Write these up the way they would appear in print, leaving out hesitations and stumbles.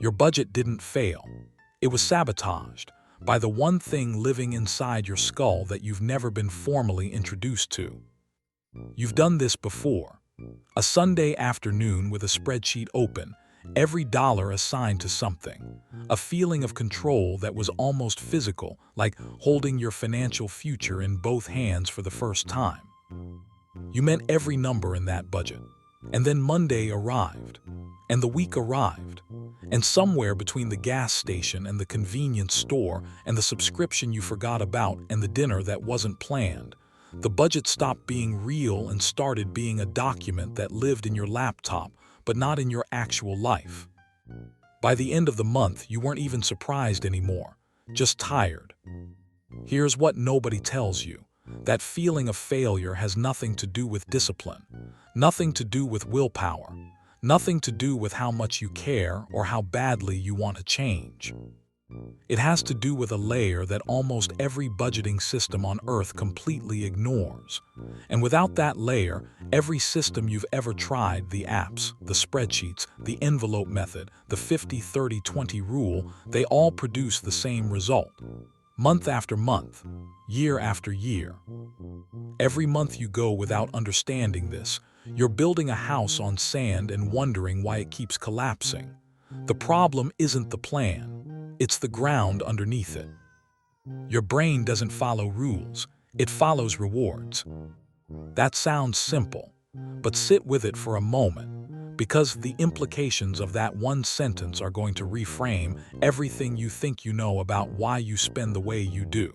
Your budget didn't fail. It was sabotaged by the one thing living inside your skull that you've never been formally introduced to. You've done this before. A Sunday afternoon with a spreadsheet open, every dollar assigned to something. A feeling of control that was almost physical, like holding your financial future in both hands for the first time. You meant every number in that budget. And then Monday arrived, and the week arrived, and somewhere between the gas station and the convenience store and the subscription you forgot about and the dinner that wasn't planned, the budget stopped being real and started being a document that lived in your laptop, but not in your actual life. By the end of the month, you weren't even surprised anymore, just tired. Here's what nobody tells you. That feeling of failure has nothing to do with discipline, nothing to do with willpower, nothing to do with how much you care or how badly you want to change. It has to do with a layer that almost every budgeting system on Earth completely ignores. And without that layer, every system you've ever tried, the apps, the spreadsheets, the envelope method, the 50-30-20 rule, they all produce the same result. Month after month, year after year. Every month you go without understanding this, you're building a house on sand and wondering why it keeps collapsing. The problem isn't the plan, it's the ground underneath it. Your brain doesn't follow rules, it follows rewards. That sounds simple, but sit with it for a moment, because the implications of that one sentence are going to reframe everything you think you know about why you spend the way you do.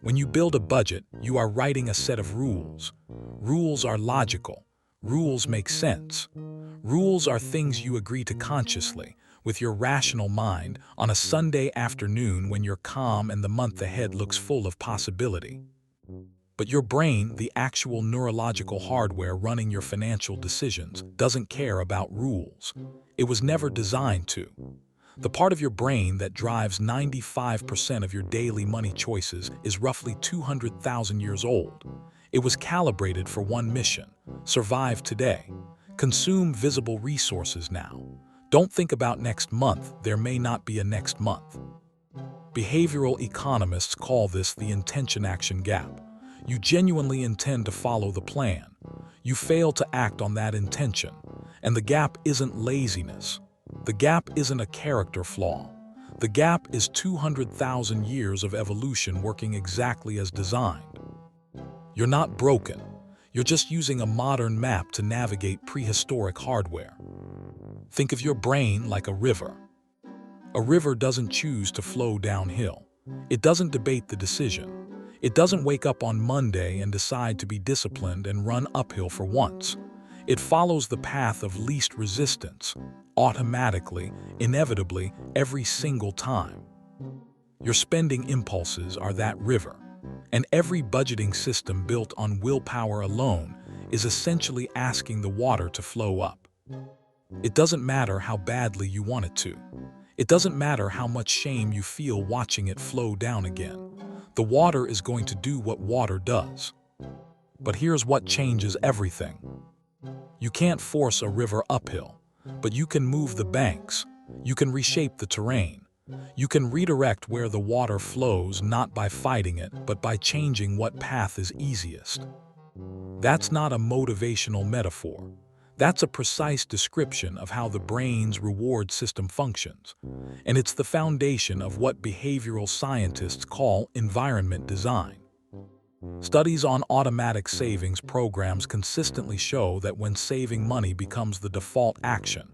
When you build a budget, you are writing a set of rules. Rules are logical. Rules make sense. Rules are things you agree to consciously, with your rational mind, on a Sunday afternoon when you're calm and the month ahead looks full of possibility. But your brain, the actual neurological hardware running your financial decisions, doesn't care about rules. It was never designed to. The part of your brain that drives 95% of your daily money choices is roughly 200,000 years old. It was calibrated for one mission: survive today. Consume visible resources now. Don't think about next month, there may not be a next month. Behavioral economists call this the intention-action gap. You genuinely intend to follow the plan. You fail to act on that intention. And the gap isn't laziness. The gap isn't a character flaw. The gap is 200,000 years of evolution working exactly as designed. You're not broken. You're just using a modern map to navigate prehistoric hardware. Think of your brain like a river. A river doesn't choose to flow downhill. It doesn't debate the decision. It doesn't wake up on Monday and decide to be disciplined and run uphill for once. It follows the path of least resistance, automatically, inevitably, every single time. Your spending impulses are that river, and every budgeting system built on willpower alone is essentially asking the water to flow up. It doesn't matter how badly you want it to. It doesn't matter how much shame you feel watching it flow down again. The water is going to do what water does. But here's what changes everything. You can't force a river uphill, but you can move the banks. You can reshape the terrain. You can redirect where the water flows, not by fighting it, but by changing what path is easiest. That's not a motivational metaphor. That's a precise description of how the brain's reward system functions, and it's the foundation of what behavioral scientists call environment design. Studies on automatic savings programs consistently show that when saving money becomes the default action,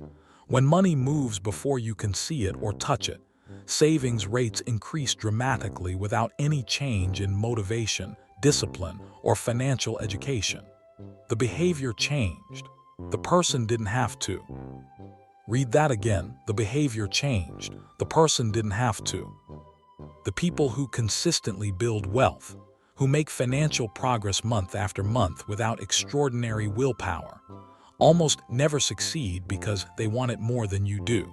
when money moves before you can see it or touch it, savings rates increase dramatically without any change in motivation, discipline, or financial education. The behavior changed. The person didn't have to. Read that again. The behavior changed. The person didn't have to. The people who consistently build wealth, who make financial progress month after month without extraordinary willpower, almost never succeed because they want it more than you do.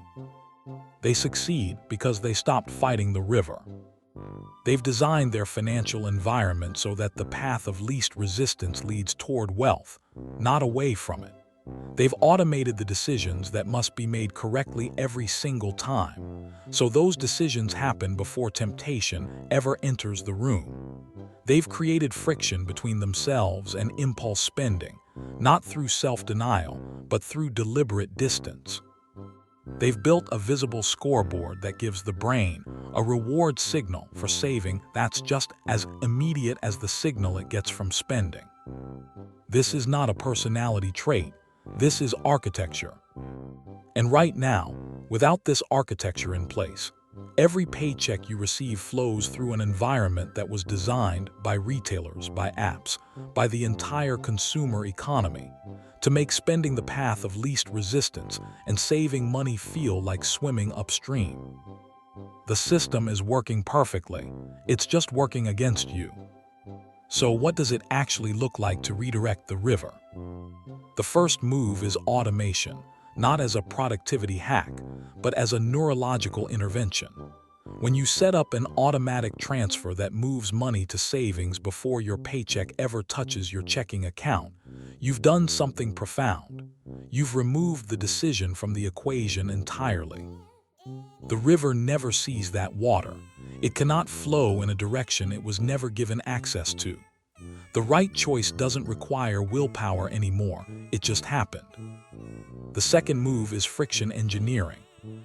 They succeed because they stopped fighting the river. They've designed their financial environment so that the path of least resistance leads toward wealth, not away from it. They've automated the decisions that must be made correctly every single time, so those decisions happen before temptation ever enters the room. They've created friction between themselves and impulse spending, not through self-denial, but through deliberate distance. They've built a visible scoreboard that gives the brain a reward signal for saving that's just as immediate as the signal it gets from spending. This is not a personality trait. This is architecture. And right now, without this architecture in place, every paycheck you receive flows through an environment that was designed by retailers, by apps, by the entire consumer economy, to make spending the path of least resistance and saving money feel like swimming upstream. The system is working perfectly. It's just working against you. So what does it actually look like to redirect the river? The first move is automation, not as a productivity hack, but as a neurological intervention. When you set up an automatic transfer that moves money to savings before your paycheck ever touches your checking account, you've done something profound. You've removed the decision from the equation entirely. The river never sees that water. It cannot flow in a direction it was never given access to. The right choice doesn't require willpower anymore, it just happened. The second move is friction engineering.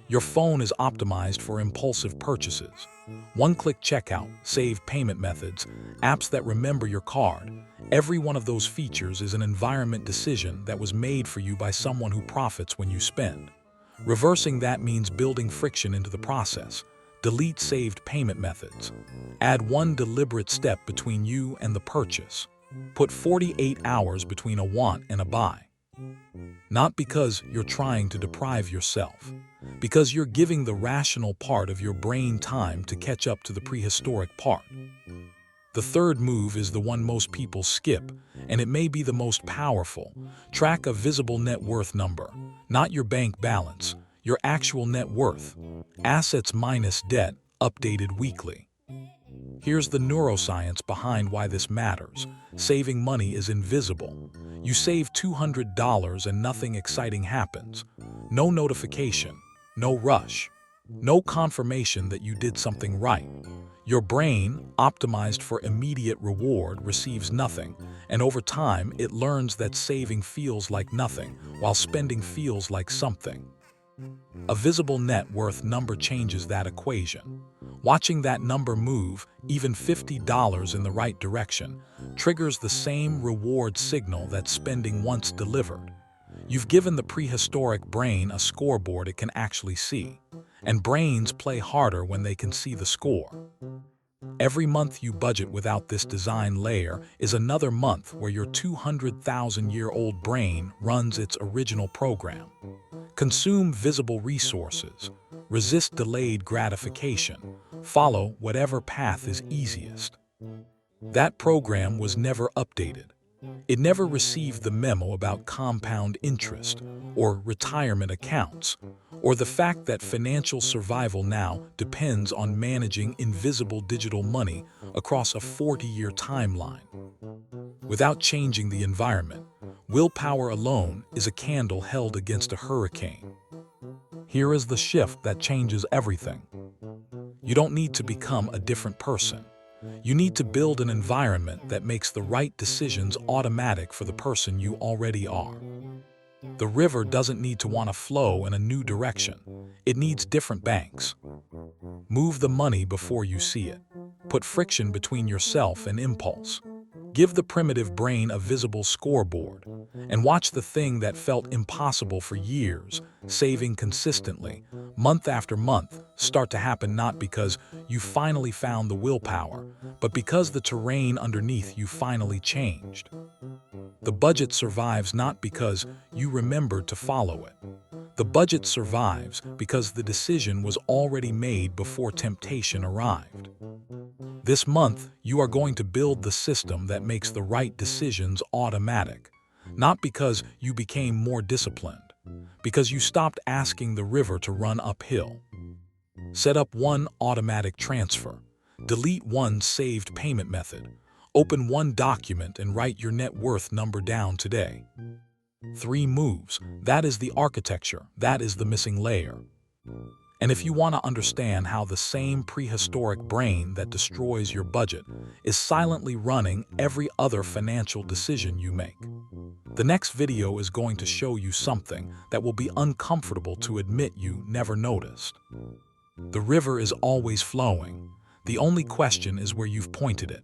Your phone is optimized for impulsive purchases. One-click checkout, saved payment methods, apps that remember your card. Every one of those features is an environment decision that was made for you by someone who profits when you spend. Reversing that means building friction into the process. Delete saved payment methods. Add one deliberate step between you and the purchase. Put 48 hours between a want and a buy. Not because you're trying to deprive yourself, because you're giving the rational part of your brain time to catch up to the prehistoric part. The third move is the one most people skip, and it may be the most powerful. Track a visible net worth number, not your bank balance, your actual net worth. Assets minus debt, updated weekly. Here's the neuroscience behind why this matters. Saving money is invisible. You save $200 and nothing exciting happens. No notification, no rush, no confirmation that you did something right. Your brain, optimized for immediate reward, receives nothing, and over time it learns that saving feels like nothing, while spending feels like something. A visible net worth number changes that equation. Watching that number move, even $50 in the right direction, triggers the same reward signal that spending once delivered. You've given the prehistoric brain a scoreboard it can actually see, and brains play harder when they can see the score. Every month you budget without this design layer is another month where your 200,000-year-old brain runs its original program. Consume visible resources, resist delayed gratification, follow whatever path is easiest. That program was never updated. It never received the memo about compound interest, or retirement accounts, or the fact that financial survival now depends on managing invisible digital money across a 40-year timeline. Without changing the environment, willpower alone is a candle held against a hurricane. Here is the shift that changes everything. You don't need to become a different person. You need to build an environment that makes the right decisions automatic for the person you already are. The river doesn't need to want to flow in a new direction. It needs different banks. Move the money before you see it. Put friction between yourself and impulse. Give the primitive brain a visible scoreboard, and watch the thing that felt impossible for years, saving consistently, month after month, start to happen, not because you finally found the willpower, but because the terrain underneath you finally changed. The budget survives not because you remembered to follow it. The budget survives because the decision was already made before temptation arrived. This month, you are going to build the system that makes the right decisions automatic, not because you became more disciplined, because you stopped asking the river to run uphill. Set up one automatic transfer, delete one saved payment method, open one document and write your net worth number down today. 3 moves. That is the architecture. That is the missing layer. And if you want to understand how the same prehistoric brain that destroys your budget is silently running every other financial decision you make, the next video is going to show you something that will be uncomfortable to admit you never noticed. The river is always flowing. The only question is where you've pointed it.